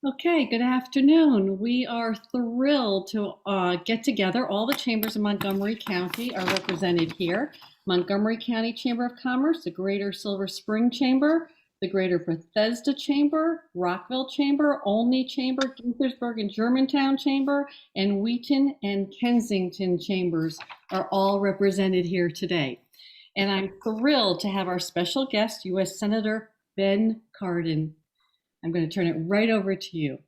Okay, good afternoon. We are thrilled to get together. All the chambers in Montgomery County are represented here. Montgomery County Chamber of Commerce, the Greater Silver Spring Chamber, the Greater Bethesda Chamber, Rockville Chamber, Olney Chamber, Gaithersburg and Germantown Chamber, and Wheaton and Kensington Chambers are all represented here today. And I'm thrilled to have our special guest, U.S. Senator Ben Cardin. I'm going to turn it right over to you.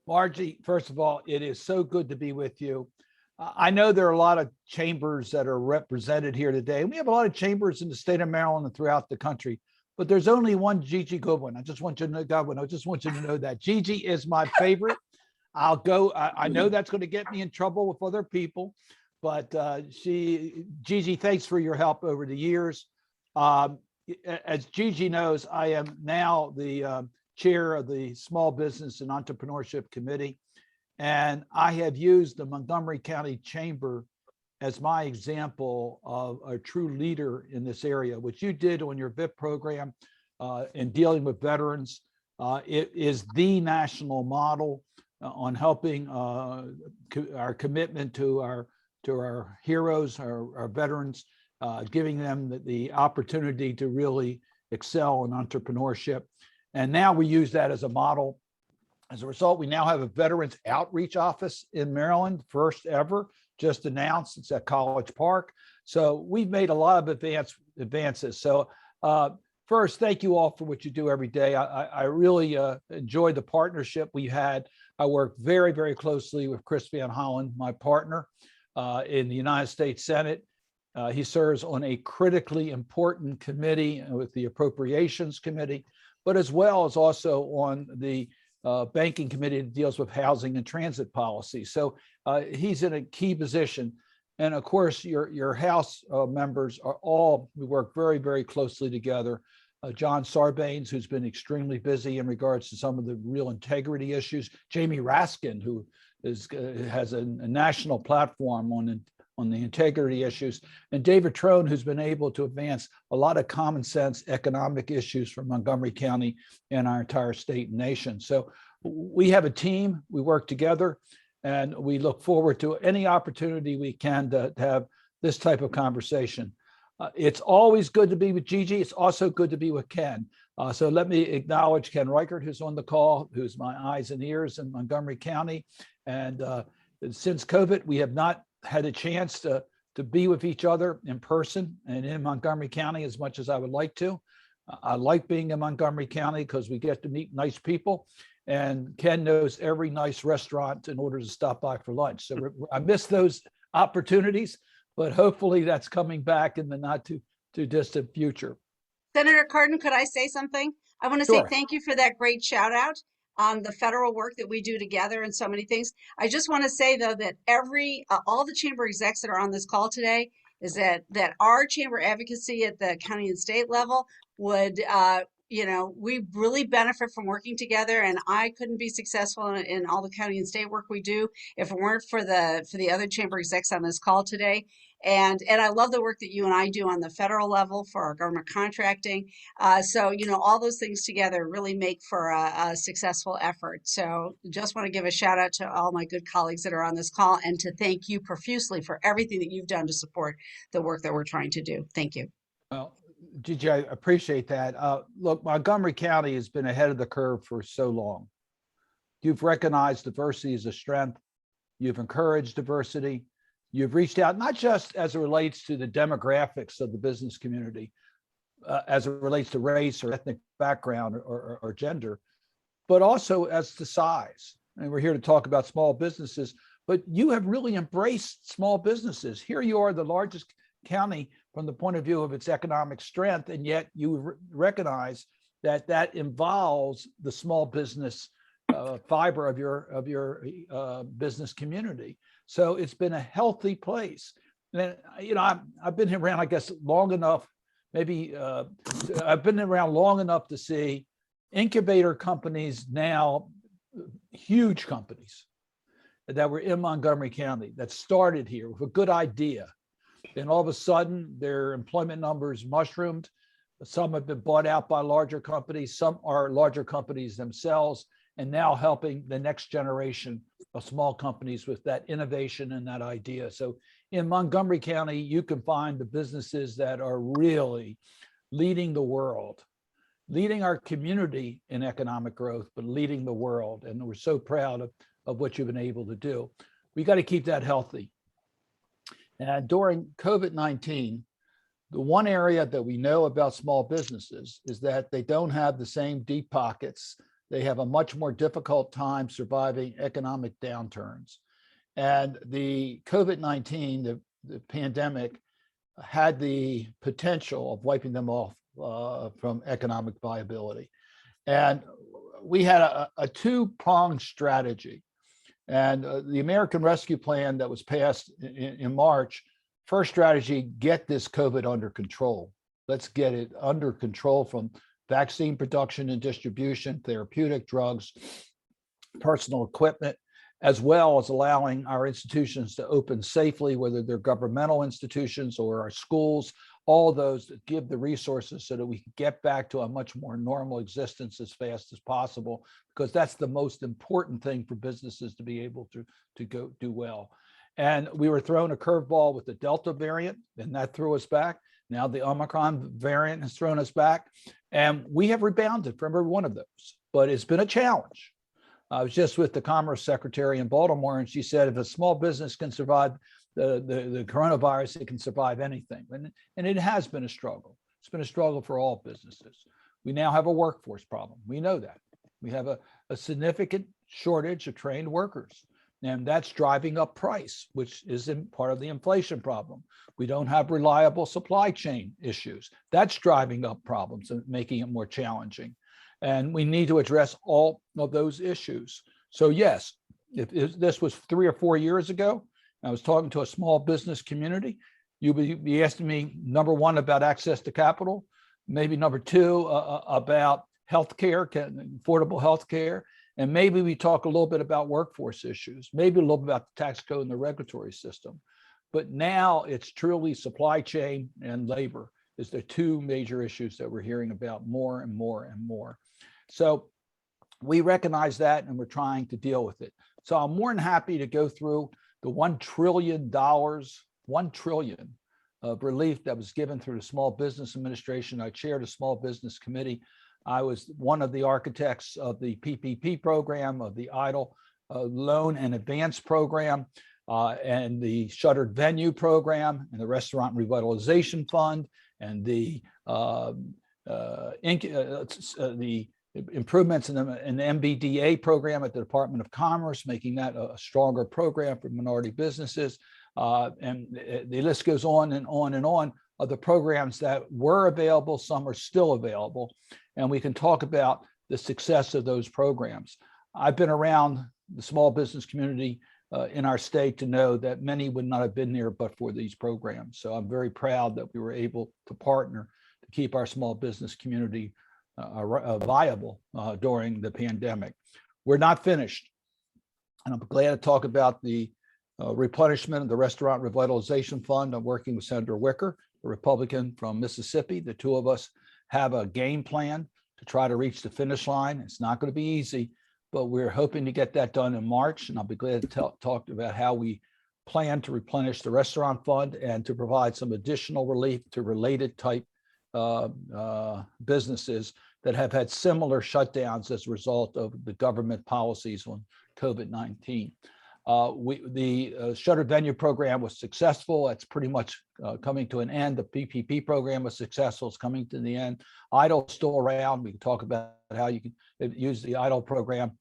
Margie, first of all, it is so good to be with you. I know there are a lot of chambers that are represented here today. We have a lot of chambers in the state of Maryland and throughout the country, but there's only one Gigi Goodwin. I just want you to know, Godwin, I just want you to know that Gigi is my favorite. I'll go. I know that's going to get me in trouble with other people, but Gigi, thanks for your help over the years. As Gigi knows, I am now the chair of the Small Business and Entrepreneurship Committee, and I have used the Montgomery County Chamber as my example of a true leader in this area, which you did on your VIP program in dealing with veterans. It is the national model on helping our commitment to our heroes, our veterans, giving them the opportunity to really excel in entrepreneurship. And now we use that as a model. As a result, we now have a Veterans Outreach Office in Maryland, first ever, just announced. It's at College Park. So we've made a lot of advances. So first, thank you all for what you do every day. I really enjoy the partnership we had. I work very, very closely with Chris Van Hollen, my partner in the United States Senate. He serves on a critically important committee with the Appropriations Committee, but as well as also on the Banking Committee that deals with housing and transit policy. So he's in a key position. And of course, your House members are all, we work very, very closely together. John Sarbanes, who's been extremely busy in regards to some of the real integrity issues. Jamie Raskin, who has a national platform on the integrity issues, and David Trone, who's been able to advance a lot of common sense economic issues for Montgomery County and our entire state and nation. So we have a team, we work together, and we look forward to any opportunity we can to have this type of conversation. It's always good to be with Gigi. It's also good to be with Ken. So let me acknowledge Ken Reichert, who's on the call, who's my eyes and ears in Montgomery County. And since COVID, we have not had a chance to be with each other in person and in Montgomery County as much as I would like to. I like being in Montgomery County because we get to meet nice people, and Ken knows every nice restaurant in order to stop by for lunch. So I miss those opportunities, but hopefully that's coming back in the not too distant future. Senator Cardin, could I say something? I want to Sure. say thank you for that great shout out on the federal work that we do together and so many things. I just want to say though that all the chamber execs that are on this call today is that our chamber advocacy at the county and state level would we really benefit from working together, and I couldn't be successful in all the county and state work we do if it weren't for the other chamber execs on this call today. And I love the work that you and I do on the federal level for our government contracting. So all those things together really make for a successful effort. So just want to give a shout out to all my good colleagues that are on this call, and to thank you profusely for everything that you've done to support the work that we're trying to do. Thank you. Well, Gigi, I appreciate that. Look, Montgomery County has been ahead of the curve for so long. You've recognized diversity as a strength. You've encouraged diversity. You've reached out, not just as it relates to the demographics of the business community, as it relates to race or ethnic background or gender, but also as to size. And we're here to talk about small businesses, but you have really embraced small businesses. Here you are, the largest county from the point of view of its economic strength, and yet you recognize that involves the small business fiber of your business community. So it's been a healthy place. And I've been around, I guess, long enough. Maybe I've been around long enough to see incubator companies now, huge companies that were in Montgomery County that started here with a good idea. Then all of a sudden, their employment numbers mushroomed. Some have been bought out by larger companies. Some are larger companies themselves. and now helping the next generation of small companies with that innovation and that idea. So in Montgomery County, you can find the businesses that are really leading the world, leading our community in economic growth, but leading the world. And we're so proud of what you've been able to do. We got to keep that healthy. And during COVID-19, the one area that we know about small businesses is that they don't have the same deep pockets. They have a much more difficult time surviving economic downturns. And the COVID-19, the pandemic, had the potential of wiping them off from economic viability. And we had a two-pronged strategy. And the American Rescue Plan that was passed in March, first strategy, get this COVID under control. Let's get it under control from vaccine production and distribution, therapeutic drugs, personal equipment, as well as allowing our institutions to open safely, whether they're governmental institutions or our schools, all those that give the resources so that we can get back to a much more normal existence as fast as possible, because that's the most important thing for businesses to be able to go do well. And we were thrown a curveball with the Delta variant, and that threw us back. Now the Omicron variant has thrown us back, and we have rebounded from every one of those, but it's been a challenge. I was just with the Commerce Secretary in Baltimore, and she said, if a small business can survive the coronavirus, it can survive anything. And it has been a struggle. It's been a struggle for all businesses. We now have a workforce problem. We know that. We have a significant shortage of trained workers, and that's driving up price, which is part of the inflation problem. We don't have reliable supply chain issues. That's driving up problems and making it more challenging. And we need to address all of those issues. So yes, if this was 3 or 4 years ago, I was talking to a small business community, you would be asking me, number one, about access to capital, maybe number two, about healthcare, affordable healthcare, and maybe we talk a little bit about workforce issues, maybe a little bit about the tax code and the regulatory system. But now it's truly supply chain and labor is the two major issues that we're hearing about more and more and more. So we recognize that, and we're trying to deal with it. So I'm more than happy to go through the $1 trillion, $1 trillion of relief that was given through the Small Business Administration. I chaired a small business committee. I was one of the architects of the PPP program, of the EIDL loan and advance program, and the shuttered venue program, and the restaurant revitalization fund, and the improvements in the MBDA program at the Department of Commerce, making that a stronger program for minority businesses. And the list goes on and on and on of the programs that were available. Some are still available, and we can talk about the success of those programs. I've been around the small business community in our state to know that many would not have been there but for these programs. So I'm very proud that we were able to partner to keep our small business community viable during the pandemic. We're not finished, and I'm glad to talk about the replenishment of the Restaurant Revitalization Fund. I'm working with Senator Wicker, a Republican from Mississippi. The two of us have a game plan to try to reach the finish line. It's not going to be easy, but we're hoping to get that done in March, and I'll be glad to talk about how we plan to replenish the restaurant fund and to provide some additional relief to related type businesses that have had similar shutdowns as a result of the government policies on COVID-19. The shuttered venue program was successful. It's pretty much coming to an end. The PPP program was successful. It's coming to the end. EIDL is still around. We can talk about how you can use the EIDL program.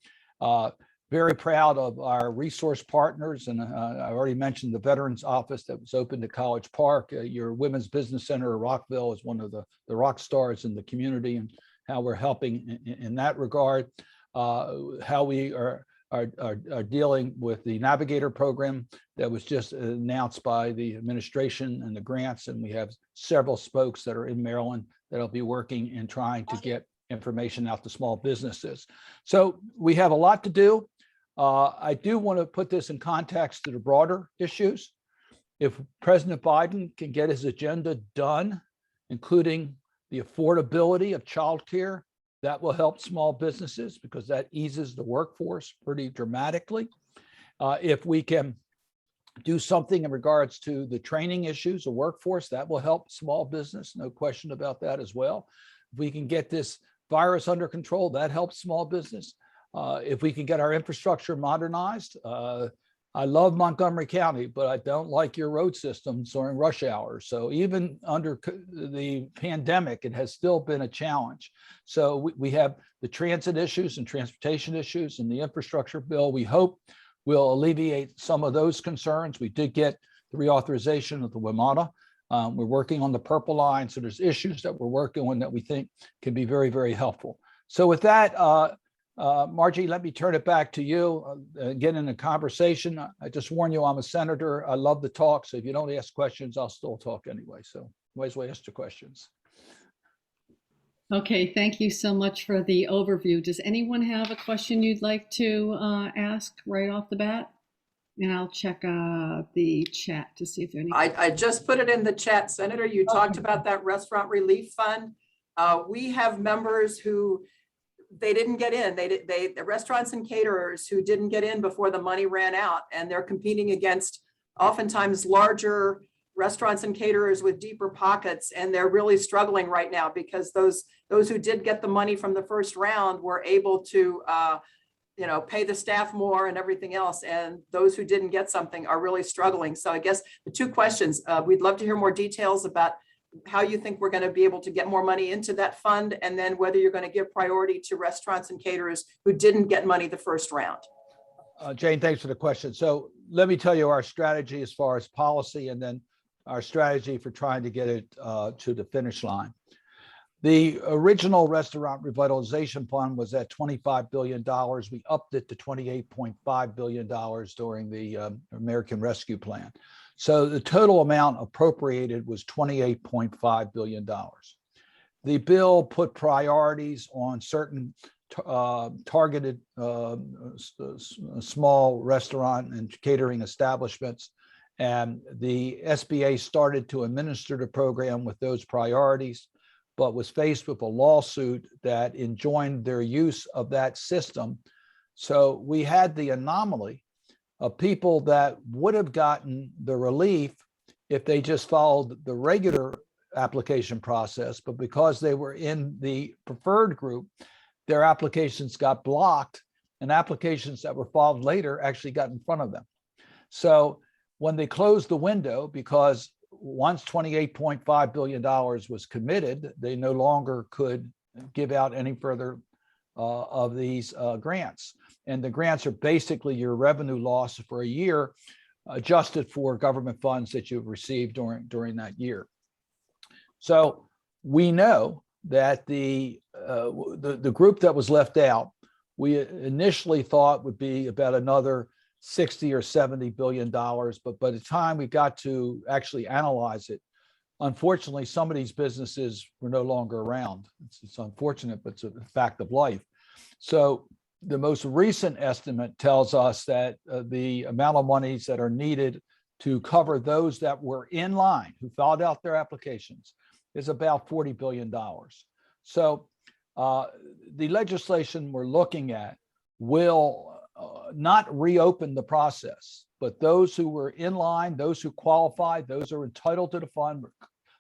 Very proud of our resource partners. And I already mentioned the Veterans Office that was opened at College Park. Your Women's Business Center at Rockville is one of the rock stars in the community, and how we're helping in that regard. How we are dealing with the Navigator program that was just announced by the administration and the grants. And we have several spokes that are in Maryland that'll be working and trying to get information out to small businesses. So we have a lot to do. I do want to put this in context to the broader issues. If President Biden can get his agenda done, including the affordability of childcare That will help small businesses because that eases the workforce pretty dramatically. If we can do something in regards to the training issues of workforce, that will help small business, no question about that as well. If we can get this virus under control, that helps small business. If we can get our infrastructure modernized, I love Montgomery County, but I don't like your road systems during rush hours. So even under the pandemic, it has still been a challenge. So we have the transit issues and transportation issues and the infrastructure bill. We hope will alleviate some of those concerns. We did get the reauthorization of the WMATA. We're working on the Purple Line. So there's issues that we're working on that we think can be very, very helpful. So with that, Margie, let me turn it back to you. Get in a conversation. I just warn you, I'm a senator. I love to talk. So if you don't ask questions, I'll still talk anyway. So might as well ask the questions. Okay, thank you so much for the overview. Does anyone have a question you'd like to ask right off the bat? And I'll check the chat to see if any. I just put it in the chat. Senator, you talked about that restaurant relief fund. We have members who they didn't get in. The restaurants and caterers who didn't get in before the money ran out, and they're competing against oftentimes larger restaurants and caterers with deeper pockets, and they're really struggling right now because those who did get the money from the first round were able to pay the staff more and everything else, and those who didn't get something are really struggling. So I guess the two questions, we'd love to hear more details about how you think we're going to be able to get more money into that fund, and then whether you're going to give priority to restaurants and caterers who didn't get money the first round. Jane, thanks for the question. So let me tell you our strategy as far as policy, and then our strategy for trying to get it to the finish line. The original restaurant revitalization fund was at $25 billion. We upped it to $28.5 billion during the American Rescue Plan. So the total amount appropriated was $28.5 billion. The bill put priorities on certain targeted small restaurant and catering establishments. And the SBA started to administer the program with those priorities, but was faced with a lawsuit that enjoined their use of that system. So we had the anomaly of people that would have gotten the relief if they just followed the regular application process, but because they were in the preferred group, their applications got blocked, and applications that were filed later actually got in front of them. So when they closed the window, because once $28.5 billion was committed, they no longer could give out any further of these grants. And the grants are basically your revenue loss for a year, adjusted for government funds that you've received during that year. So we know that the group that was left out, we initially thought would be about another 60 or 70 billion dollars, but by the time we got to actually analyze it, unfortunately, some of these businesses were no longer around. It's unfortunate, but it's a fact of life. So the most recent estimate tells us that the amount of monies that are needed to cover those that were in line, who filled out their applications, is about $40 billion. So the legislation we're looking at will not reopen the process, but those who were in line, those who qualified, those who are entitled to the fund, were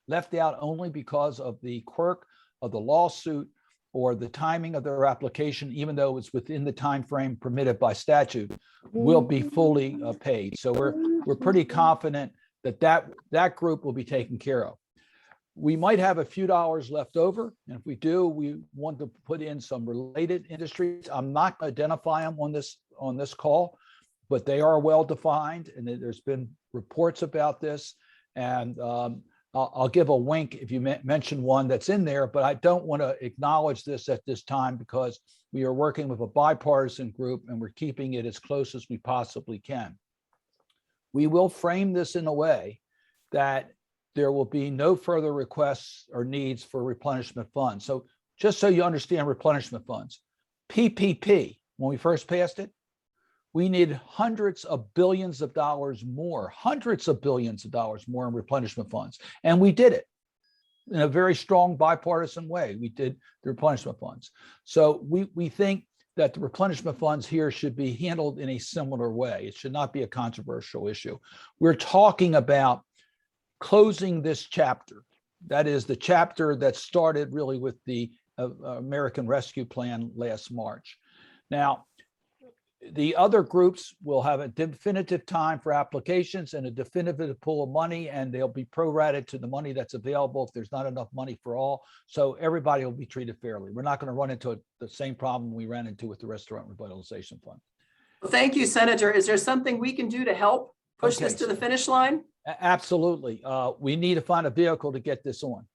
left out only because of the quirk of the lawsuit or the timing of their application, even though it's within the time frame permitted by statute, will be fully paid. So we're pretty confident that that group will be taken care of. We might have a few dollars left over, and if we do, we want to put in some related industries. I'm not going to identify them on this call, but they are well defined, and there's been reports about this. And I'll give a wink if you mention one that's in there, but I don't want to acknowledge this at this time because we are working with a bipartisan group and we're keeping it as close as we possibly can. We will frame this in a way that there will be no further requests or needs for replenishment funds. So just so you understand replenishment funds, PPP, when we first passed it, we needed hundreds of billions of dollars more in replenishment funds. And we did it. in a very strong bipartisan way. We did the replenishment funds. So we think that the replenishment funds here should be handled in a similar way. It should not be a controversial issue. We're talking about closing this chapter. That is the chapter that started really with the American Rescue Plan last March. Now, the other groups will have a definitive time for applications and a definitive pool of money, and they'll be prorated to the money that's available if there's not enough money for all. So everybody will be treated fairly. We're not going to run into the same problem we ran into with the Restaurant Revitalization Fund. Well, thank you, Senator. Is there something we can do to help push this to the finish line? Absolutely. We need to find a vehicle to get this on.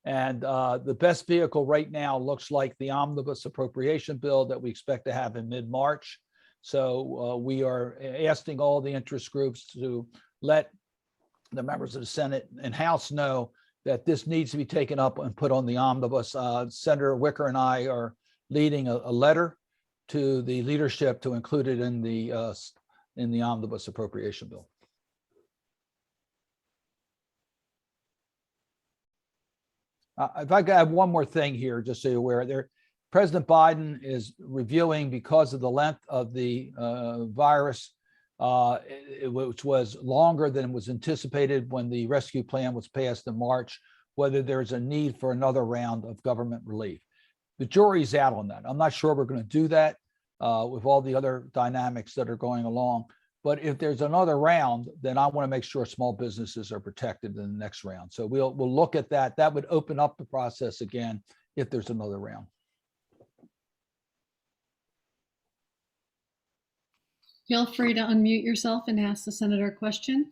And the best vehicle right now looks like the omnibus appropriation bill that we expect to have in mid-March. So we are asking all the interest groups to let the members of the Senate and House know that this needs to be taken up and put on the omnibus. Senator Wicker and I are leading a letter to the leadership to include it in the omnibus appropriation bill. If I could have one more thing here, just so you're aware, President Biden is reviewing, because of the length of the virus, which was longer than was anticipated when the rescue plan was passed in March, whether there's a need for another round of government relief. The jury's out on that. I'm not sure we're going to do that with all the other dynamics that are going along. But if there's another round, then I want to make sure small businesses are protected in the next round. So we'll look at that. That would open up the process again if there's another round. Feel free to unmute yourself and ask the senator a question.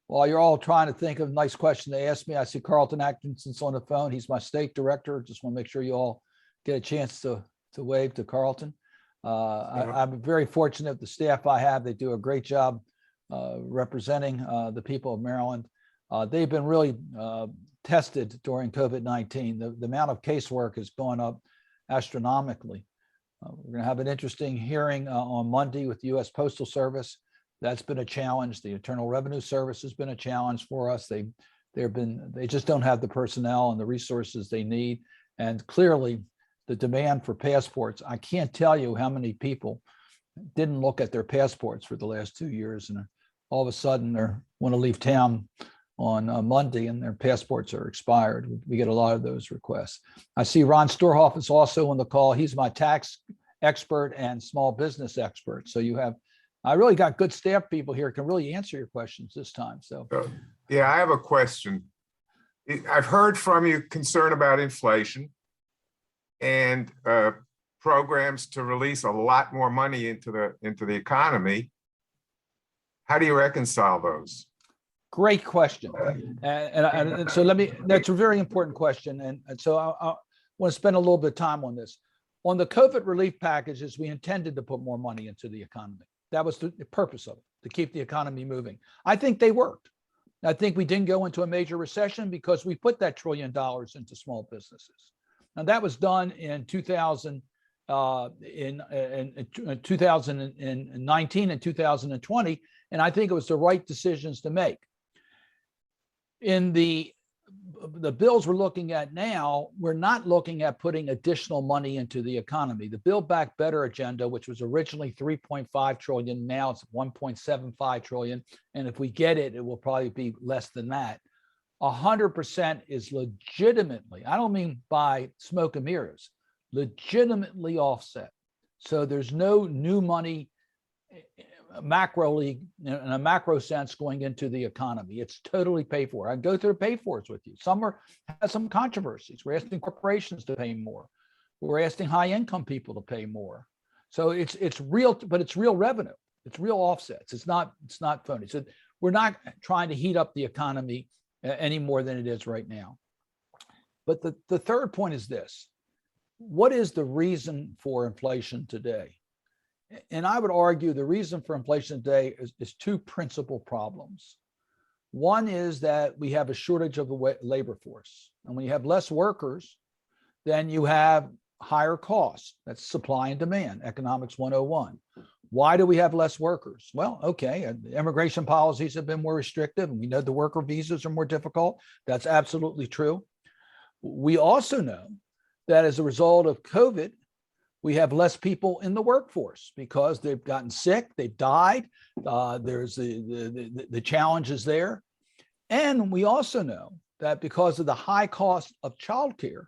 While you're all trying to think of a nice question to ask me, I see Carlton Atkinson's on the phone. He's my state director. Just want to make sure you all get a chance to wave to Carlton. I'm very fortunate with the staff I have. They do a great job representing the people of Maryland. They've been really tested during COVID-19. The amount of casework has gone up astronomically. We're going to have an interesting hearing on Monday with the U.S. Postal Service. That's been a challenge. The Internal Revenue Service has been a challenge for us. They just don't have the personnel and the resources they need. And clearly, the demand for passports, I can't tell you how many people didn't look at their passports for the last 2 years, and all of a sudden they want to leave town on Monday and their passports are expired. We get a lot of those requests. I see Ron Storhoff is also on the call. He's my tax expert and small business expert. So I really got good staff people here can really answer your questions this time. So yeah, I have a question. I've heard from you concern about inflation and programs to release a lot more money into the economy. How do you reconcile those? Great question. And so that's a very important question. And so I want to spend a little bit of time on this. On the COVID relief packages, we intended to put more money into the economy. That was the purpose of it, to keep the economy moving. I think they worked. I think we didn't go into a major recession because we put that $1 trillion into small businesses. Now that was done in 2019 and 2020, and I think it was the right decisions to make. In the bills we're looking at now, we're not looking at putting additional money into the economy. The Build Back Better agenda, which was originally $3.5 trillion, now it's $1.75 trillion. And if we get it, it will probably be less than that. 100% is legitimately, I don't mean by smoke and mirrors, legitimately offset. So there's no new money macroly, in a macro sense, going into the economy. It's totally paid for. I go through the pay for it with you. Some has some controversies. We're asking corporations to pay more. We're asking high income people to pay more. So it's real, but it's real revenue. It's real offsets. It's not phony. So we're not trying to heat up the economy any more than it is right now. But the third point is this: what is the reason for inflation today? And I would argue the reason for inflation today is two principal problems. One is that we have a shortage of the labor force. And when you have less workers, then you have higher costs. That's supply and demand, economics 101. Why do we have less workers? Well, okay, immigration policies have been more restrictive, and we know the worker visas are more difficult. That's absolutely true. We also know that as a result of COVID, we have less people in the workforce because they've gotten sick, they've died. There's the challenges there. And we also know that because of the high cost of childcare,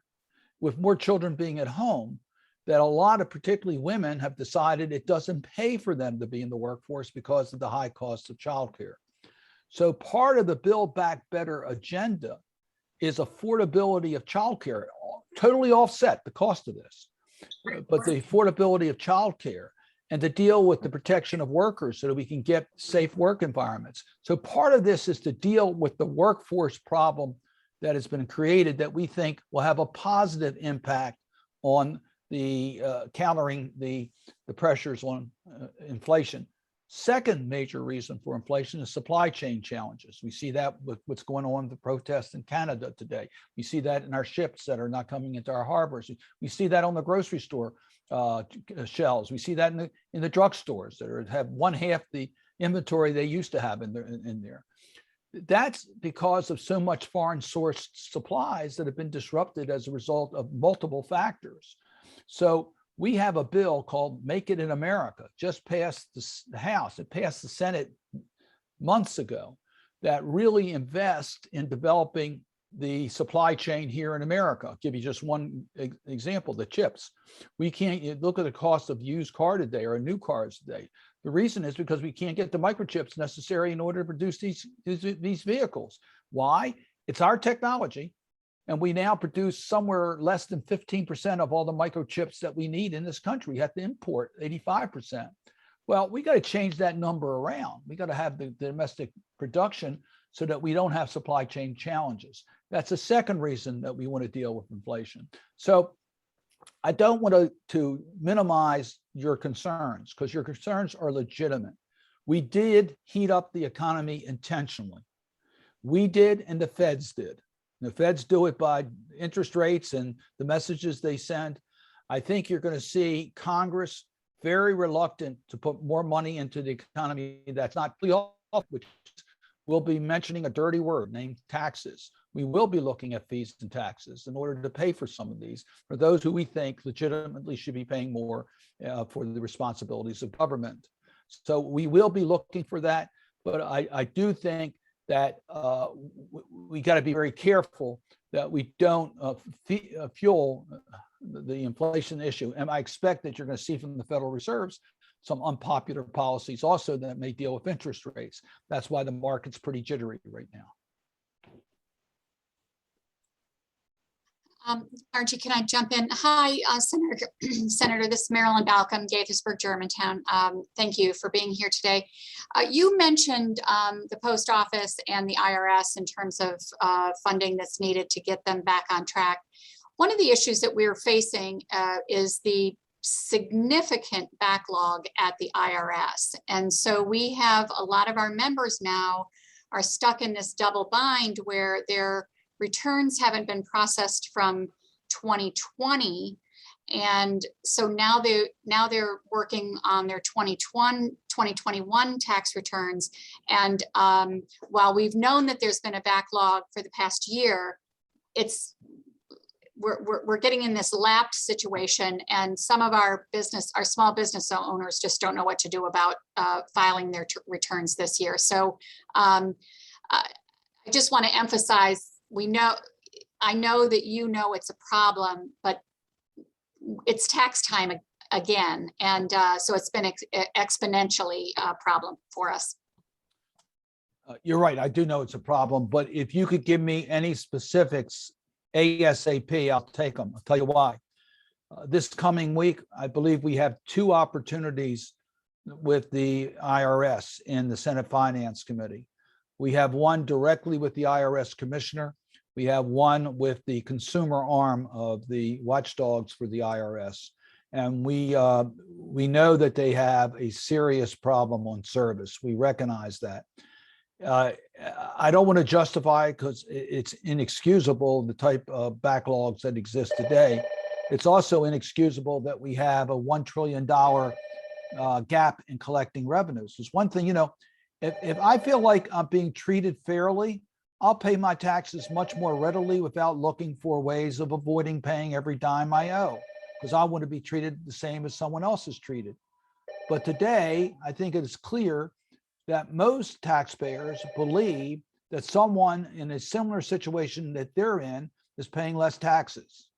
with more children being at home, that a lot of particularly women have decided it doesn't pay for them to be in the workforce because of the high cost of childcare. So part of the Build Back Better agenda is affordability of childcare, totally offset the cost of this, but the affordability of childcare and to deal with the protection of workers so that we can get safe work environments. So part of this is to deal with the workforce problem that has been created that we think will have a positive impact on the countering the pressures on inflation. Second major reason for inflation is supply chain challenges. We see that with what's going on with the protests in Canada today. We see that in our ships that are not coming into our harbors. We see that on the grocery store shelves. We see that in the drugstores that have one half the inventory they used to have in there. That's because of so much foreign sourced supplies that have been disrupted as a result of multiple factors. So we have a bill called Make It in America, just passed the House. It passed the Senate months ago, that really invest in developing the supply chain here in America. I'll give you just one example, the chips. We can't look at the cost of used car today or new cars today. The reason is because we can't get the microchips necessary in order to produce these vehicles. Why? It's our technology. And we now produce somewhere less than 15% of all the microchips that we need in this country. We have to import 85%. Well, we got to change that number around. We got to have the domestic production so that we don't have supply chain challenges. That's the second reason that we want to deal with inflation. So I don't want to minimize your concerns because your concerns are legitimate. We did heat up the economy intentionally. We did, and the Feds did. The Feds do it by interest rates and the messages they send. I think you're going to see Congress very reluctant to put more money into the economy that's not off, which will be mentioning a dirty word named taxes. We will be looking at fees and taxes in order to pay for some of these, for those who we think legitimately should be paying more for the responsibilities of government. So we will be looking for that, but I do think that we got to be very careful that we don't fuel the inflation issue. And I expect that you're going to see from the Federal Reserves some unpopular policies also that may deal with interest rates. That's why the market's pretty jittery right now. Margie, can I jump in? Hi, Senator, this is Marilyn Balcom, Gaithersburg-Germantown. Thank you for being here today. You mentioned the post office and the IRS in terms of funding that's needed to get them back on track. One of the issues that we're facing is the significant backlog at the IRS. And so we have a lot of our members now are stuck in this double bind where their returns haven't been processed from 2020. And so now they're working on their 2021 tax returns. And while we've known that there's been a backlog for the past year, we're getting in this lapped situation, and some of our small business owners just don't know what to do about filing their returns this year. So I just want to emphasize, I know that you know it's a problem, but it's tax time again. And so it's been exponentially a problem for us. You're right. I do know it's a problem, but if you could give me any specifics ASAP, I'll take them. I'll tell you why. This coming week, I believe we have two opportunities with the IRS in the Senate Finance Committee. We have one directly with the IRS commissioner. We have one with the consumer arm of the watchdogs for the IRS. And we know that they have a serious problem on service. We recognize that. I don't want to justify because it's inexcusable, the type of backlogs that exist today. It's also inexcusable that we have a $1 trillion gap in collecting revenues. There's one thing, if I feel like I'm being treated fairly, I'll pay my taxes much more readily without looking for ways of avoiding paying every dime I owe, because I want to be treated the same as someone else is treated. But today, I think it is clear that most taxpayers believe that someone in a similar situation that they're in is paying less taxes.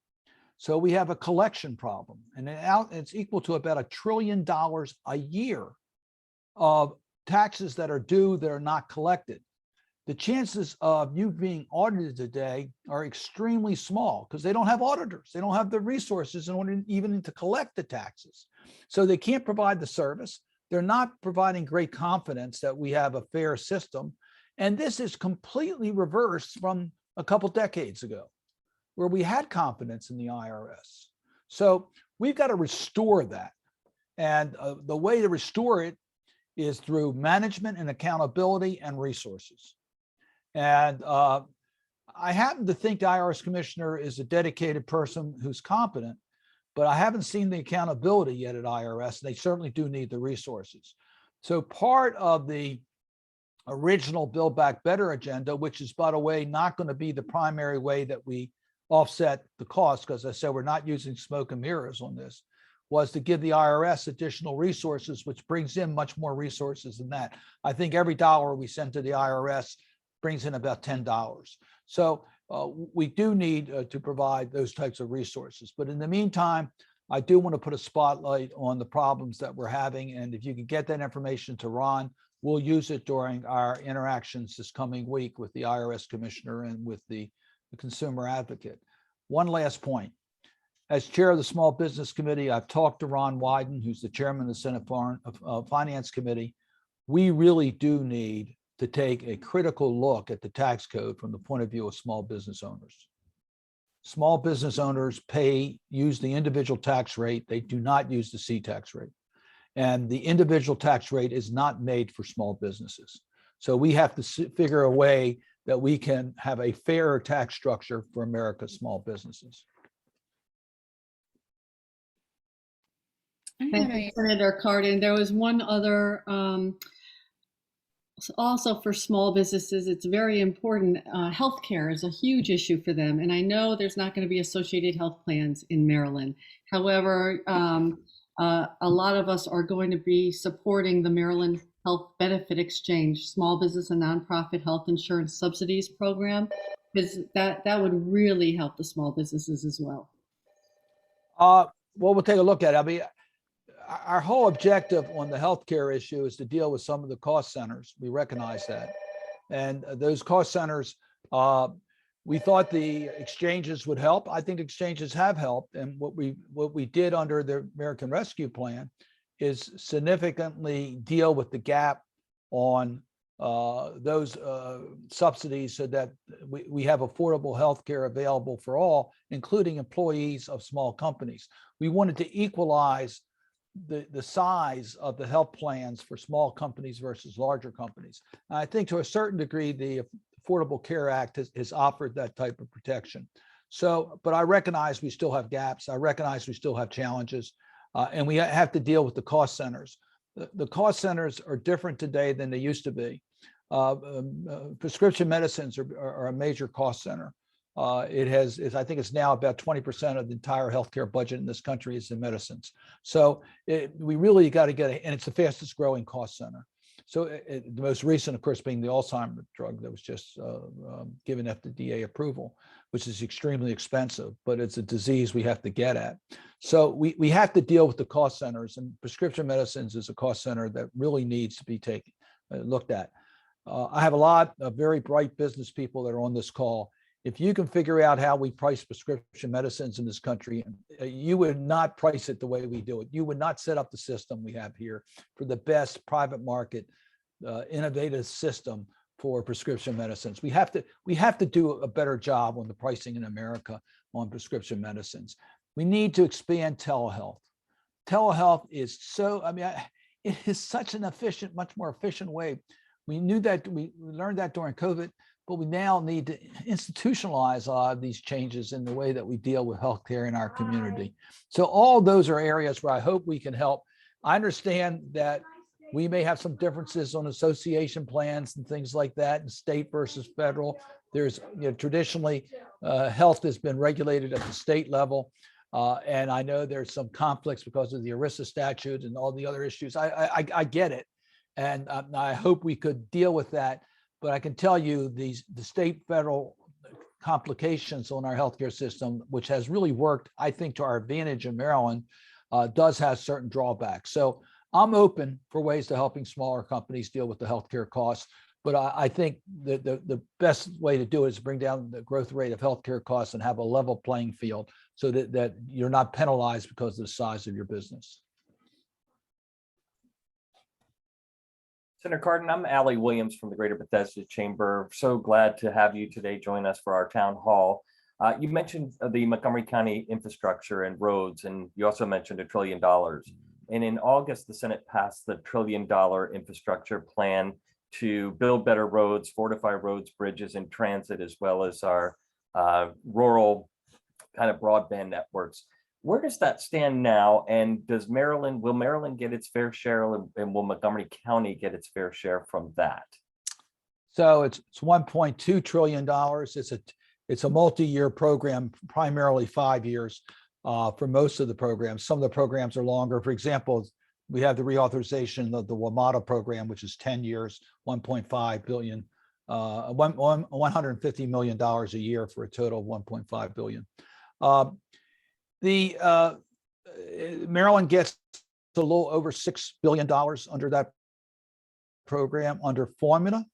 So we have a collection problem, and it's equal to about $1 trillion a year of taxes that are due that are not collected. The chances of you being audited today are extremely small because they don't have auditors. They don't have the resources in order even to collect the taxes. So they can't provide the service. They're not providing great confidence that we have a fair system. And this is completely reversed from a couple decades ago, where we had confidence in the IRS. So we've got to restore that. And the way to restore it is through management and accountability and resources. And I happen to think the IRS commissioner is a dedicated person who's competent, but I haven't seen the accountability yet at IRS. They certainly do need the resources. So part of the original Build Back Better agenda, which is, by the way, not going to be the primary way that we offset the cost, because I said we're not using smoke and mirrors on this, was to give the IRS additional resources, which brings in much more resources than that. I think every dollar we send to the IRS brings in about $10. So we do need to provide those types of resources. But in the meantime, I do want to put a spotlight on the problems that we're having. And if you can get that information to Ron, we'll use it during our interactions this coming week with the IRS commissioner and with the consumer advocate. One last point. As chair of the Small Business Committee, I've talked to Ron Wyden, who's the chairman of the Senate Finance Committee. We really do need to take a critical look at the tax code from the point of view of small business owners. Small business owners use the individual tax rate. They do not use the C-tax rate. And the individual tax rate is not made for small businesses. So we have to figure a way that we can have a fairer tax structure for America's small businesses. Thank you, Senator Cardin. There was one other, also for small businesses, it's very important. Healthcare is a huge issue for them. And I know there's not going to be associated health plans in Maryland. However, a lot of us are going to be supporting the Maryland Health Benefit Exchange, small business and nonprofit health insurance subsidies program, because that would really help the small businesses as well. Well, we'll take a look at it. I mean, our whole objective on the healthcare issue is to deal with some of the cost centers. We recognize that. And those cost centers, we thought the exchanges would help. I think exchanges have helped. And what we did under the American Rescue Plan is significantly deal with the gap on those subsidies so that we have affordable health care available for all, including employees of small companies. We wanted to equalize the size of the health plans for small companies versus larger companies. And I think to a certain degree, the Affordable Care Act has offered that type of protection. So, but I recognize we still have gaps. I recognize we still have challenges, and we have to deal with the cost centers. The cost centers are different today than they used to be. Prescription medicines are a major cost center. I think it's now about 20% of the entire healthcare budget in this country is in medicines. So we really got to get it, and it's the fastest growing cost center. So the most recent, of course, being the Alzheimer's drug that was just given FDA approval, which is extremely expensive, but it's a disease we have to get at. So we have to deal with the cost centers, and prescription medicines is a cost center that really needs to be looked at. I have a lot of very bright business people that are on this call. If you can figure out how we price prescription medicines in this country, you would not price it the way we do it. You would not set up the system we have here for the best private market, innovative system for prescription medicines. We have to do a better job on the pricing in America on prescription medicines. We need to expand telehealth. Telehealth is it is such an efficient, much more efficient way. We knew that, we learned that during COVID, but we now need to institutionalize a lot of these changes in the way that we deal with healthcare in our community. So all those are areas where I hope we can help I understand that we may have some differences on association plans and things like that, and state versus federal. There's, traditionally, health has been regulated at the state level. And I know there's some conflicts because of the ERISA statute and all the other issues. I get it. And I hope we could deal with that. But I can tell you the state federal complications on our healthcare system, which has really worked, I think, to our advantage in Maryland, does have certain drawbacks. So I'm open for ways to helping smaller companies deal with the healthcare costs. But I think that the best way to do it is bring down the growth rate of healthcare costs and have a level playing field so that you're not penalized because of the size of your business. Senator Cardin, I'm Allie Williams from the Greater Bethesda Chamber. So glad to have you today join us for our town hall. You mentioned the Montgomery County infrastructure and roads, and you also mentioned $1 trillion. And in August, the Senate passed the $1 trillion infrastructure plan to build better roads, fortify roads, bridges, and transit, as well as our rural kind of broadband networks. Where does that stand now? And will Maryland get its fair share, and will Montgomery County get its fair share from that? So it's $1.2 trillion. It's a multi-year program, primarily 5 years for most of the programs. Some of the programs are longer. For example, we have the reauthorization of the WMATA program, which is 10 years, $1.5 billion, $150 million a year for a total of $1.5 billion. Maryland gets a little over $6 billion under that program under formula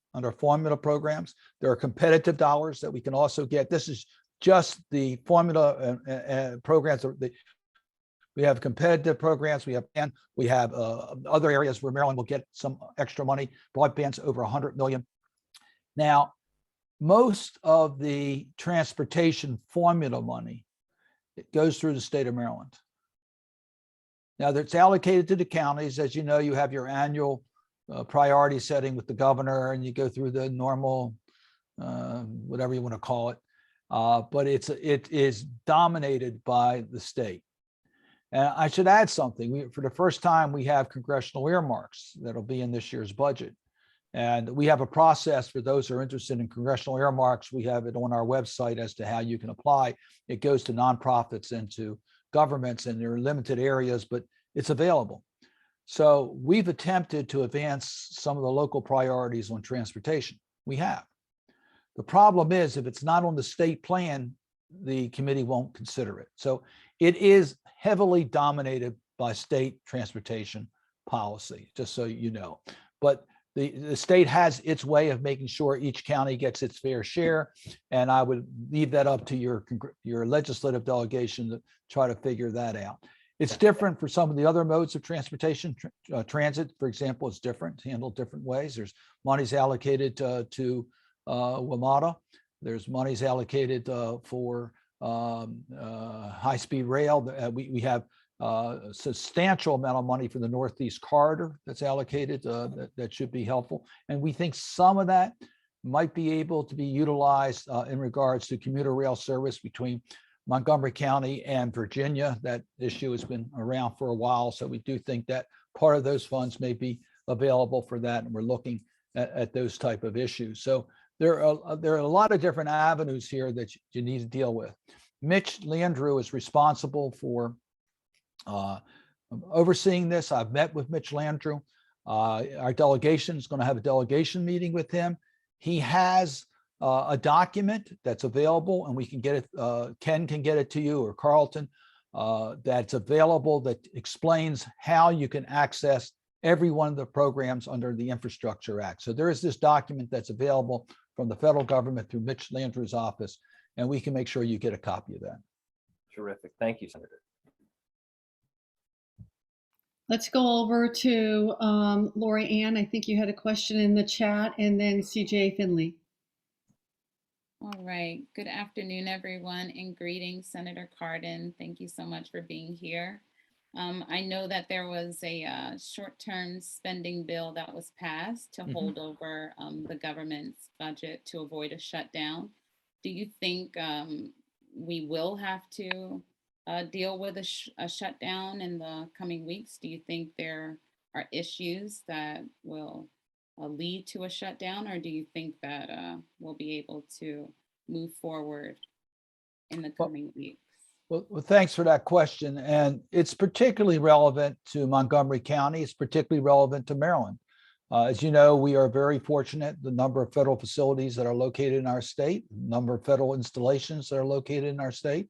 programs. There are competitive dollars that we can also get. This is just the formula programs. We have competitive programs. We have other areas where Maryland will get some extra money. Broadband's over $100 million. Now, most of the transportation formula money, it goes through the state of Maryland. Now, that's allocated to the counties. As you know, you have your annual priority setting with the governor, and you go through the normal, whatever you want to call it. But it is dominated by the state. And I should add something. For the first time, we have congressional earmarks that'll be in this year's budget. And we have a process for those who are interested in congressional earmarks. We have it on our website as to how you can apply. It goes to nonprofits and to governments, and there are limited areas, but it's available. So we've attempted to advance some of the local priorities on transportation. We have. The problem is, if it's not on the state plan, the committee won't consider it. So it is heavily dominated by state transportation policy, just so you know. But the state has its way of making sure each county gets its fair share. And I would leave that up to your legislative delegation to try to figure that out. It's different for some of the other modes of transportation. Transit, for example, is different, handled different ways. There's monies allocated to WMATA. There's monies allocated for high-speed rail. We have a substantial amount of money for the Northeast Corridor that's allocated that should be helpful. And we think some of that might be able to be utilized in regards to commuter rail service between Montgomery County and Virginia. That issue has been around for a while. So we do think that part of those funds may be available for that. And we're looking at those type of issues. So there are a lot of different avenues here that you need to deal with. Mitch Landrieu is responsible for overseeing this. I've met with Mitch Landrieu. Our delegation is going to have a delegation meeting with him. He has a document that's available, and we can get it. Ken can get it to you, or Carlton, that's available that explains how you can access every one of the programs under the Infrastructure Act. So there is this document that's available from the federal government through Mitch Landrieu's office, and we can make sure you get a copy of that. Terrific. Thank you, Senator. Let's go over to Lori Ann. I think you had a question in the chat, and then CJ Finley. All right. Good afternoon, everyone, and greetings, Senator Cardin. Thank you so much for being here. I know that there was a short-term spending bill that was passed to hold over the government's budget to avoid a shutdown. Do you think we will have to deal with a shutdown in the coming weeks? Do you think there are issues that will lead to a shutdown, or do you think that we'll be able to move forward in the coming weeks? Well, thanks for that question. And it's particularly relevant to Montgomery County. It's particularly relevant to Maryland. As you know, we are very fortunate, the number of federal facilities that are located in our state, number of federal installations that are located in our state.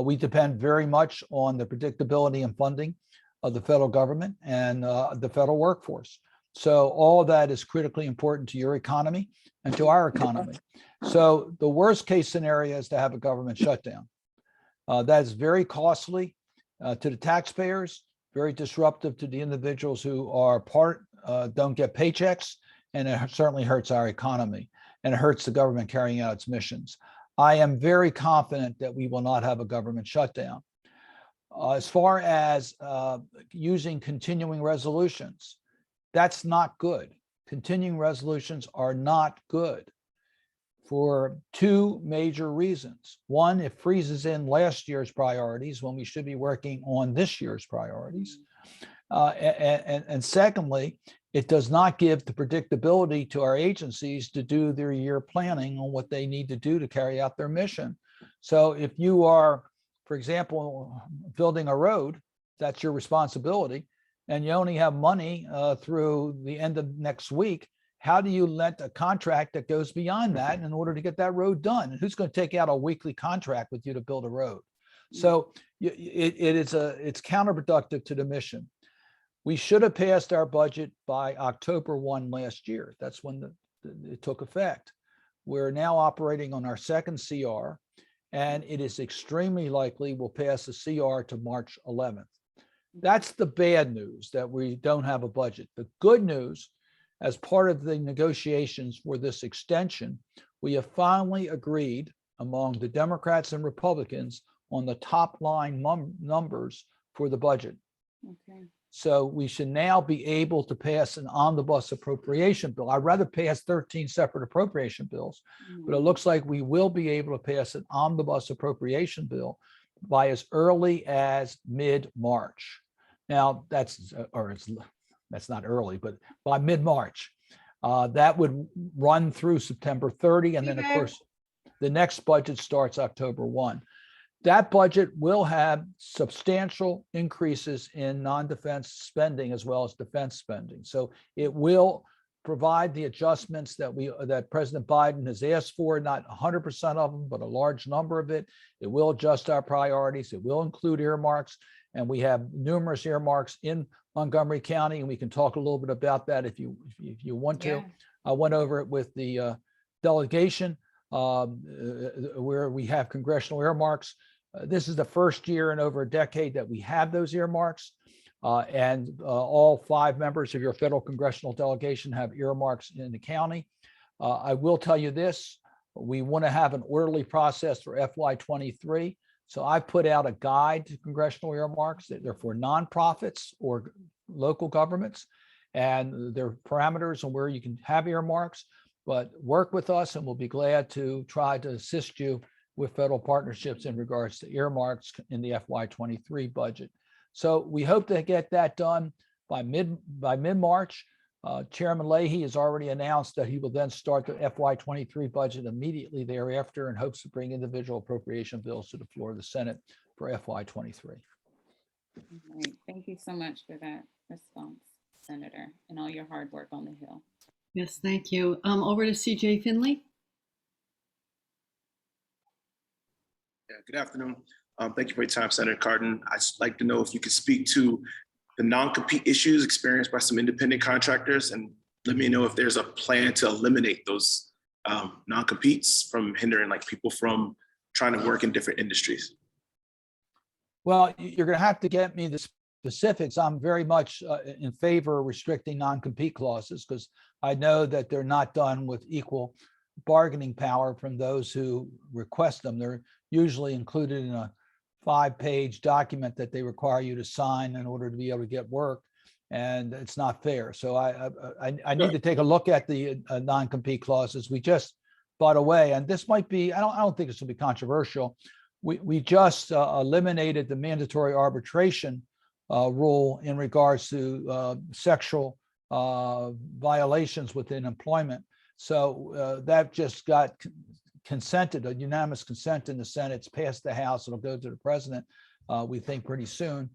We depend very much on the predictability and funding of the federal government and the federal workforce. So all of that is critically important to your economy and to our economy. So the worst case scenario is to have a government shutdown. That is very costly to the taxpayers, very disruptive to the individuals who are don't get paychecks, and it certainly hurts our economy and it hurts the government carrying out its missions. I am very confident that we will not have a government shutdown. As far as using continuing resolutions, that's not good. Continuing resolutions are not good for two major reasons. One, it freezes in last year's priorities when we should be working on this year's priorities. And secondly, it does not give the predictability to our agencies to do their year planning on what they need to do to carry out their mission. So if you are, for example, building a road, that's your responsibility, and you only have money through the end of next week, how do you let a contract that goes beyond that in order to get that road done? And who's going to take out a weekly contract with you to build a road? So it's counterproductive to the mission. We should have passed our budget by October 1 last year. That's when it took effect. We're now operating on our second CR, and it is extremely likely we'll pass the CR to March 11th. That's the bad news, that we don't have a budget. The good news, as part of the negotiations for this extension, we have finally agreed among the Democrats and Republicans on the top line numbers for the budget. Okay. So we should now be able to pass an omnibus appropriation bill. I'd rather pass 13 separate appropriation bills, but it looks like we will be able to pass an omnibus appropriation bill by as early as mid-March. Now that's not early, but by mid-March. That would run through September 30. And then of course, the next budget starts October 1. That budget will have substantial increases in non-defense spending as well as defense spending. So it will provide the adjustments that President Biden has asked for, not 100% of them, but a large number of it. It will adjust our priorities. It will include earmarks, and we have numerous earmarks in Montgomery County, and we can talk a little bit about that if you want to. Yeah. I went over it with the delegation where we have congressional earmarks. This is the first year in over a decade that we have those earmarks, and all 5 members of your federal congressional delegation have earmarks in the county. I will tell you this, we want to have an orderly process for FY23. So I put out a guide to congressional earmarks that they're for nonprofits or local governments, and there are parameters on where you can have earmarks, but work with us and we'll be glad to try to assist you with federal partnerships in regards to earmarks in the FY23 budget. So we hope to get that done by mid-March. Chairman Leahy has already announced that he will then start the FY23 budget immediately thereafter and hopes to bring individual appropriation bills to the floor of the Senate for FY23. Right. Thank you so much for that response, Senator, and all your hard work on the Hill. Yes, thank you. Over to CJ Finley. Yeah, good afternoon. Thank you for your time, Senator Cardin. I'd just like to know if you could speak to the non-compete issues experienced by some independent contractors, and let me know if there's a plan to eliminate those non-competes from hindering people from trying to work in different industries. Well, you're going to have to get me the specifics. I'm very much in favor of restricting non-compete clauses because I know that they're not done with equal bargaining power from those who request them. They're usually included in a 5-page document that they require you to sign in order to be able to get work, and it's not fair. So I need to take a look at the non-compete clauses. We just, by the way, and this might be, I don't think this will be controversial. we just eliminated the mandatory arbitration rule in regards to sexual violations within employment. So that just got consented, a unanimous consent in the Senate. It's passed the House. It'll go to the president, we think, pretty soon.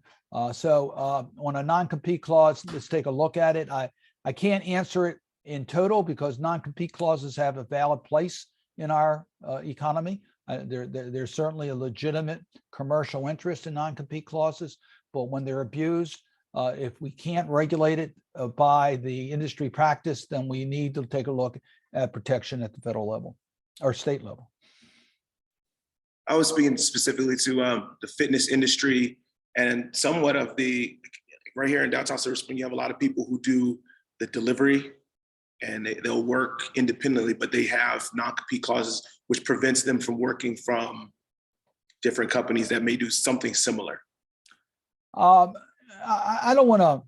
So on a non-compete clause, let's take a look at it. I can't answer it in total because non-compete clauses have a valid place in our economy. There's certainly a legitimate commercial interest in non-compete clauses, but when they're abused, if we can't regulate it by the industry practice, then we need to take a look at protection at the federal level or state level. I was speaking specifically to the fitness industry and somewhat of the, right here in downtown Silver Spring, you have a lot of people who do the delivery and they'll work independently, but they have non-compete clauses, which prevents them from working from different companies that may do something similar. I don't want to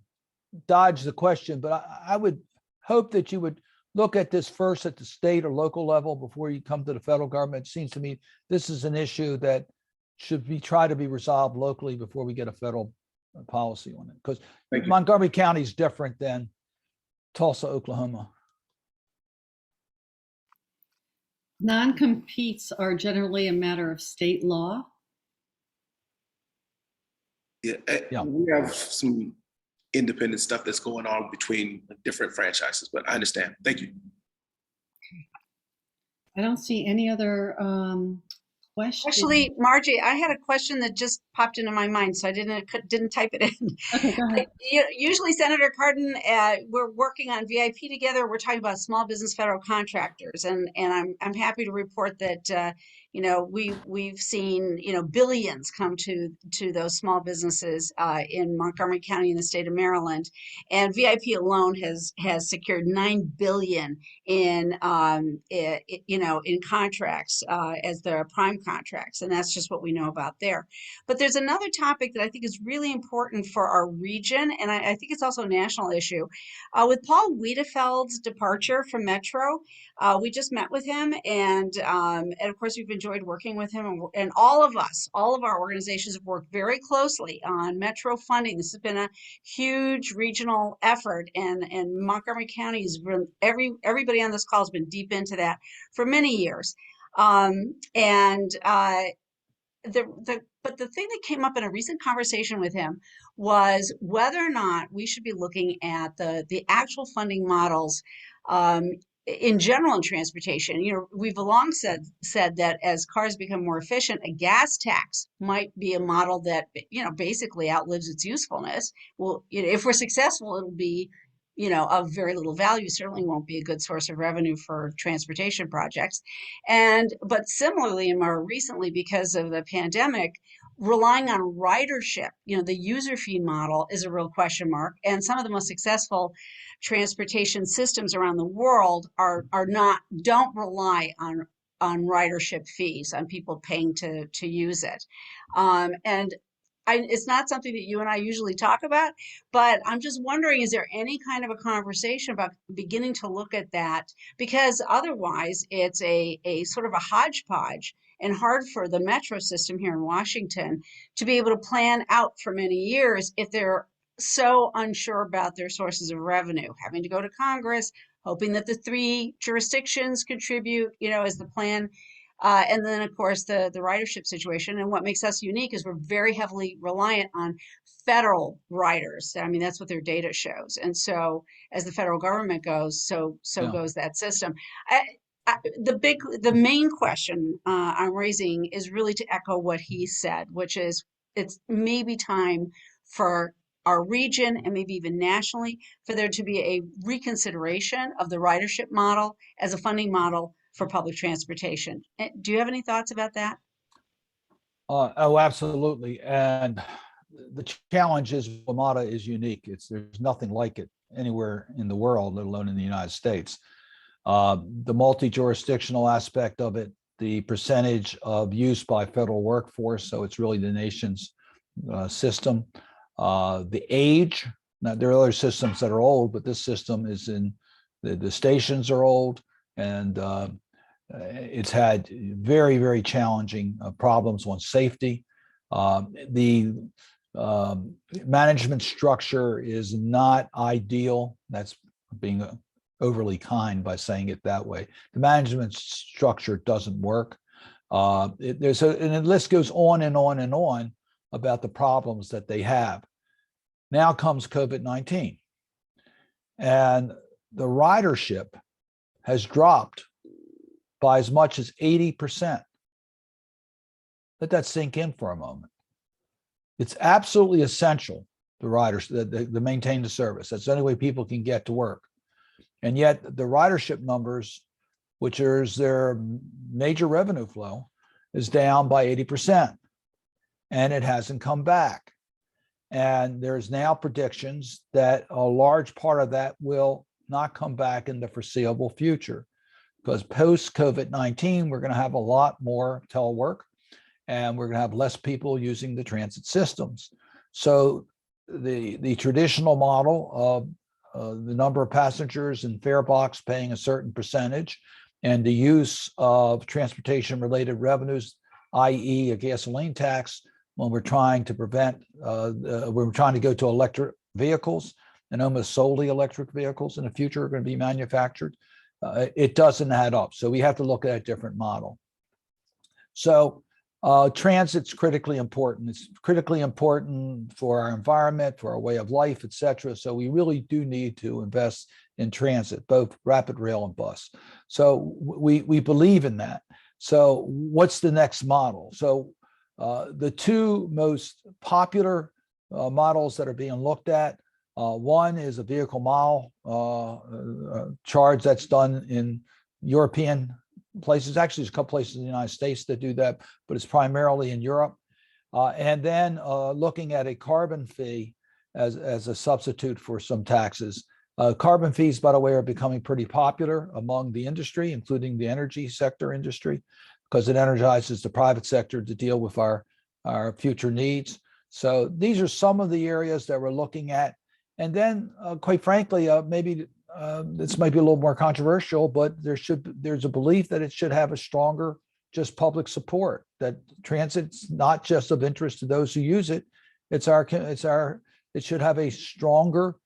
dodge the question, but I would hope that you would look at this first at the state or local level before you come to the federal government. It seems to me this is an issue that should be try to be resolved locally before we get a federal policy on it. Because Montgomery County is different than Tulsa, Oklahoma. Non-competes are generally a matter of state law. Yeah, we have some independent stuff that's going on between different franchises, but I understand. Thank you. I don't see any other questions. Actually, Margie, I had a question that just popped into my mind, so I didn't type it in. Okay, go ahead. Usually, Senator Cardin, we're working on VIP together. We're talking about small business federal contractors, and I'm happy to report that we've seen billions come to those small businesses in Montgomery County in the state of Maryland, and VIP alone has secured $9 billion in contracts as their prime contracts, and that's just what we know about there. But there's another topic that I think is really important for our region, and I think it's also a national issue. With Paul Wiedefeld's departure from Metro, we just met with him, and of course we've enjoyed working with him, and all of our organizations have worked very closely on Metro funding. This has been a huge regional effort, and Montgomery County has been, everybody on this call has been deep into that for many years. But the thing that came up in a recent conversation with him was whether or not we should be looking at the actual funding models in general in transportation. We've long said that as cars become more efficient, a gas tax might be a model that basically outlives its usefulness. Well, if we're successful, it'll be of very little value, certainly won't be a good source of revenue for transportation projects. But similarly, and more recently, because of the pandemic, relying on ridership, the user fee model is a real question mark. And some of the most successful transportation systems around the world don't rely on ridership fees, on people paying to use it. It's not something that you and I usually talk about, but I'm just wondering, is there any kind of a conversation about beginning to look at that? Because otherwise it's a sort of a hodgepodge and hard for the metro system here in Washington to be able to plan out for many years if they're so unsure about their sources of revenue, having to go to Congress, hoping that the 3 jurisdictions contribute, as the plan. And then, of course, the ridership situation. And what makes us unique is we're very heavily reliant on federal riders. I mean, that's what their data shows. And so as the federal government goes, so goes that system. The main question I'm raising is really to echo what he said, which is it's maybe time for our region and maybe even nationally for there to be a reconsideration of the ridership model as a funding model for public transportation. Do you have any thoughts about that? Oh, absolutely. And the challenge is WMATA is unique. There's nothing like it anywhere in the world, let alone in the United States. The multi-jurisdictional aspect of it, the percentage of use by federal workforce, so it's really the nation's system. The age, now there are other systems that are old, but this system is the stations are old, and it's had very, very challenging problems on safety. The management structure is not ideal. That's being overly kind by saying it that way. The management structure doesn't work. And the list goes on and on and on about the problems that they have. Now comes COVID-19, and the ridership has dropped by as much as 80%. Let that sink in for a moment. It's absolutely essential, the riders, to maintain the service. That's the only way people can get to work. And yet the ridership numbers, which is their major revenue flow, is down by 80%. And it hasn't come back. And there's now predictions that a large part of that will not come back in the foreseeable future, because post COVID-19, we're going to have a lot more telework, and we're going to have less people using the transit systems. So the traditional model of the number of passengers and fare box paying a certain percentage, and the use of transportation related revenues, i.e. a gasoline tax, when we're trying to we're trying to go to electric vehicles, and almost solely electric vehicles in the future are going to be manufactured. It doesn't add up. So we have to look at a different model. So transit's critically important. It's critically important for our environment, for our way of life, et cetera. So we really do need to invest in transit, both rapid rail and bus. So we believe in that. So what's the next model? So the two most popular models that are being looked at, one is a vehicle mile charge that's done in European places. Actually, there's a couple places in the United States that do that, but it's primarily in Europe. And then looking at a carbon fee as a substitute for some taxes. Carbon fees, by the way, are becoming pretty popular among the industry, including the energy sector industry, because it energizes the private sector to deal with our future needs. So these are some of the areas that we're looking at. And then, quite frankly, maybe this might be a little more controversial, but there's a belief that it should have a stronger just public support, that transit's not just of interest to those who use it. It should have a stronger,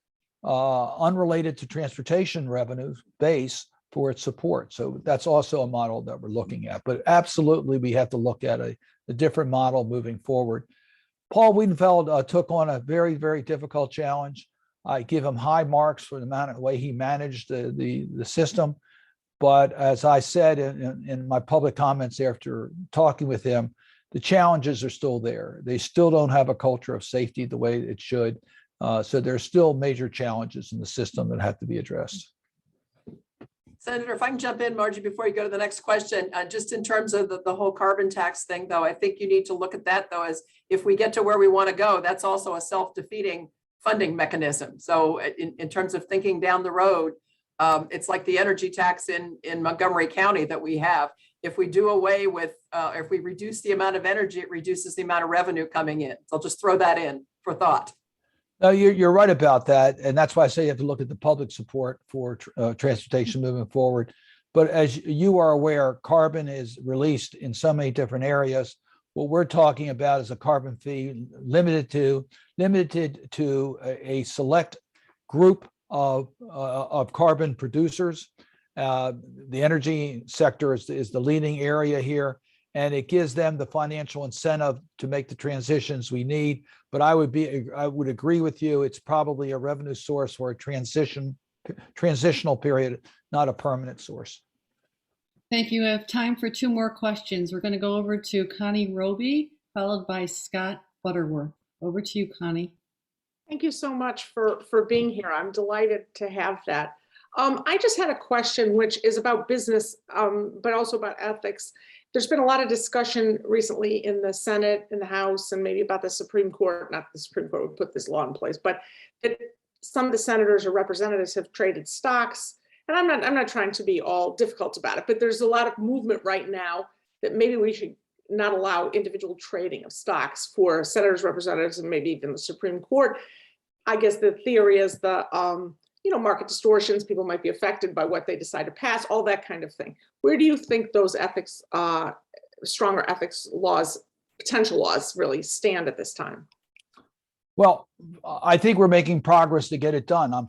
unrelated to transportation revenue base for its support. So that's also a model that we're looking at. But absolutely, we have to look at a different model moving forward. Paul Wiedenfeld took on a very, very difficult challenge. I give him high marks for the way he managed the system. But as I said in my public comments after talking with him, the challenges are still there. They still don't have a culture of safety the way it should. So there's still major challenges in the system that have to be addressed. Senator, if I can jump in, Margie, before you go to the next question, just in terms of the whole carbon tax thing, though, I think you need to look at that, though, as if we get to where we want to go, that's also a self-defeating funding mechanism. So in terms of thinking down the road, it's like the energy tax in Montgomery County that we have. If we do away with, if we reduce the amount of energy, it reduces the amount of revenue coming in. So I'll just throw that in for thought. No, you're right about that. And that's why I say you have to look at the public support for transportation moving forward. But as you are aware, carbon is released in so many different areas. What we're talking about is a carbon fee limited to a select group of carbon producers. The energy sector is the leading area here, and it gives them the financial incentive to make the transitions we need. But I would agree with you. It's probably a revenue source for a transitional period, not a permanent source. Thank you. I have time for two more questions. We're going to go over to Connie Roby, followed by Scott Butterworth. Over to you, Connie. Thank you so much for being here. I'm delighted to have that. I just had a question, which is about business, but also about ethics. There's been a lot of discussion recently in the Senate, in the House, and maybe about the Supreme Court. Not the Supreme Court would put this law in place, but that some of the senators or representatives have traded stocks. And I'm not trying to be all difficult about it, but there's a lot of movement right now that maybe we should not allow individual trading of stocks for senators, representatives, and maybe even the Supreme Court. I guess the theory is market distortions, people might be affected by what they decide to pass, all that kind of thing. Where do you think those ethics, stronger ethics laws, potential laws really stand at this time? Well, I think we're making progress to get it done. I'm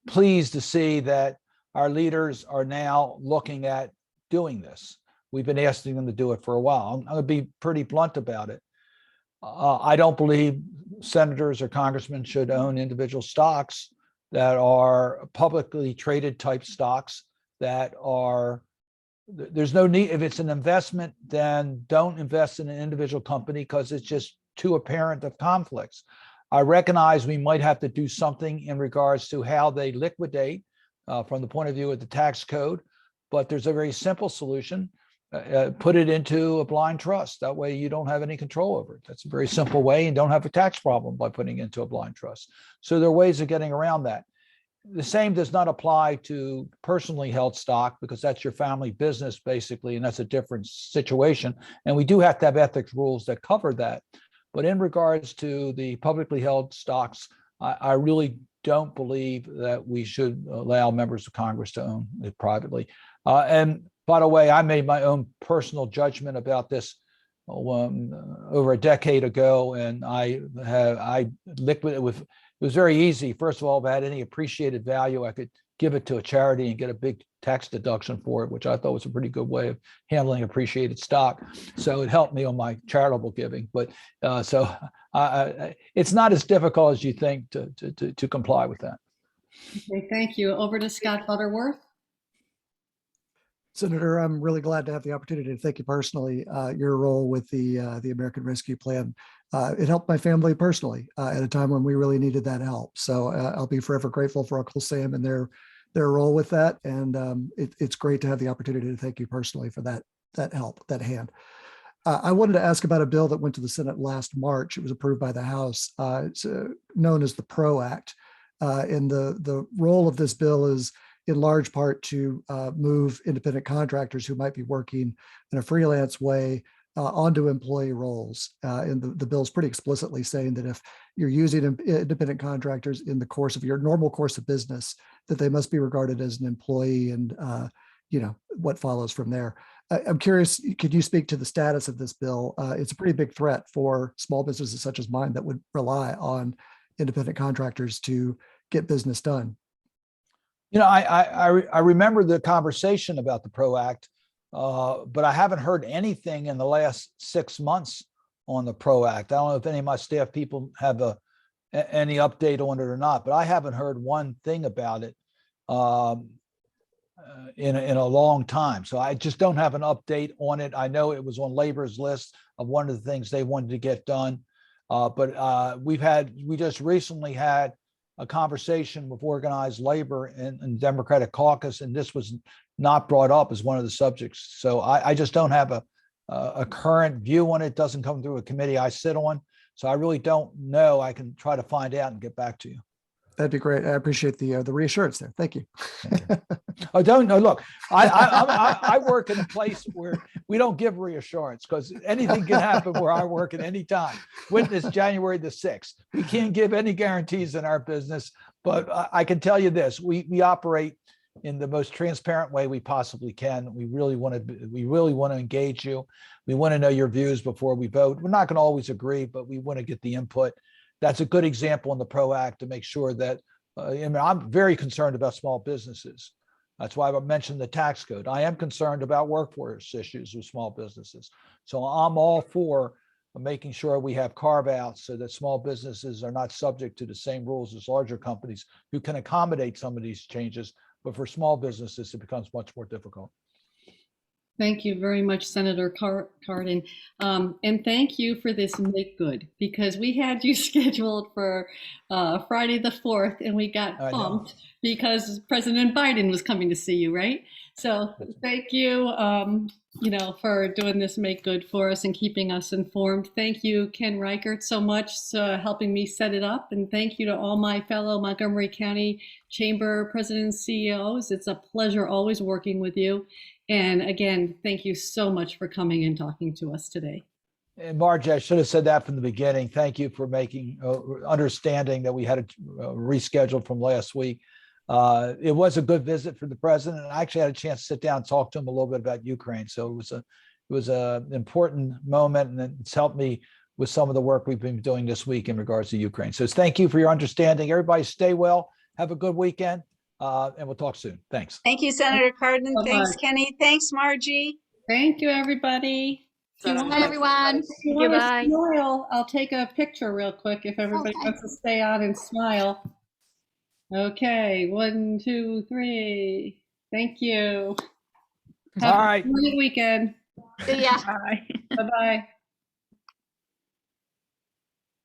pleased to see that our leaders are now looking at doing this. We've been asking them to do it for a while. I'm going to be pretty blunt about it. I don't believe senators or congressmen should own individual stocks that are publicly traded type stocks that are, there's no need. If it's an investment, then don't invest in an individual company because it's just too apparent of conflicts. I recognize we might have to do something in regards to how they liquidate from the point of view of the tax code, but there's a very simple solution. Put it into a blind trust. That way you don't have any control over it. That's a very simple way and don't have a tax problem by putting it into a blind trust. So there are ways of getting around that. The same does not apply to personally held stock because that's your family business basically, and that's a different situation. And we do have to have ethics rules that cover that. But in regards to the publicly held stocks, I really don't believe that we should allow members of Congress to own it privately. And by the way, I made my own personal judgment about this over a decade ago, and I liquidated with. It was very easy. First of all, if I had any appreciated value, I could give it to a charity and get a big tax deduction for it, which I thought was a pretty good way of handling appreciated stock. So it helped me on my charitable giving. But it's not as difficult as you think to comply with that. Okay, thank you. Over to Scott Butterworth. Senator, I'm really glad to have the opportunity to thank you personally. Your role with the American Rescue Plan, it helped my family personally at a time when we really needed that help. So I'll be forever grateful for Uncle Sam and their role with that. And it's great to have the opportunity to thank you personally for that help, that hand. I wanted to ask about a bill that went to the Senate last March. It was approved by the House. It's known as the PRO Act. And the role of this bill is in large part to move independent contractors who might be working in a freelance way onto employee roles. And the bill is pretty explicitly saying that if you're using independent contractors in the course of your normal course of business, that they must be regarded as an employee and what follows from there. I'm curious, could you speak to the status of this bill? It's a pretty big threat for small businesses such as mine that would rely on independent contractors to get business done. I remember the conversation about the PRO Act, but I haven't heard anything in the last 6 months on the PRO Act. I don't know if any of my staff people have any update on it or not, but I haven't heard one thing about it in a long time. So I just don't have an update on it. I know it was on Labor's list of one of the things they wanted to get done, but we just recently had a conversation with organized labor and Democratic caucus, and this was not brought up as one of the subjects. So I just don't have a current view on it. It doesn't come through a committee I sit on. So I really don't know. I can try to find out and get back to you. That'd be great. I appreciate the reassurance there. Thank you. Oh, don't know. Look, I work in a place where we don't give reassurance because anything can happen where I work at any time. Witness January the 6th. We can't give any guarantees in our business, but I can tell you this: we operate in the most transparent way we possibly can. We really want to engage you. We want to know your views before we vote. We're not going to always agree, but we want to get the input. That's a good example in the PRO Act to make sure that, I'm very concerned about small businesses. That's why I mentioned the tax code. I am concerned about workforce issues with small businesses. So I'm all for making sure we have carve-outs so that small businesses are not subject to the same rules as larger companies who can accommodate some of these changes. But for small businesses, it becomes much more difficult. Thank you very much, Senator Cardin. And thank you for this make good, because we had you scheduled for Friday the 4th and we got bumped because President Biden was coming to see you, right? So thank you, for doing this make good for us and keeping us informed. Thank you, Ken Reichert, so much for helping me set it up. And thank you to all my fellow Montgomery County Chamber presidents, CEOs. It's a pleasure always working with you. And again, thank you so much for coming and talking to us today. And Margie, I should have said that from the beginning. Thank you for making, understanding that we had to reschedule from last week. It was a good visit for the president, and I actually had a chance to sit down and talk to him a little bit about Ukraine. So it was an important moment, and it's helped me with some of the work we've been doing this week in regards to Ukraine. So thank you for your understanding. Everybody stay well. Have a good weekend, and we'll talk soon. Thanks. Thank you, Senator Cardin. so Thanks, much. Kenny. Thanks, Margie. Thank you, everybody. If you Senator, want Bye, everyone. if you want to smile, I'll take a picture real quick if everybody Okay. wants to stay on and smile. Okay, 1, 2, 3. Thank you. All right. Have a good weekend. See ya. Bye-bye.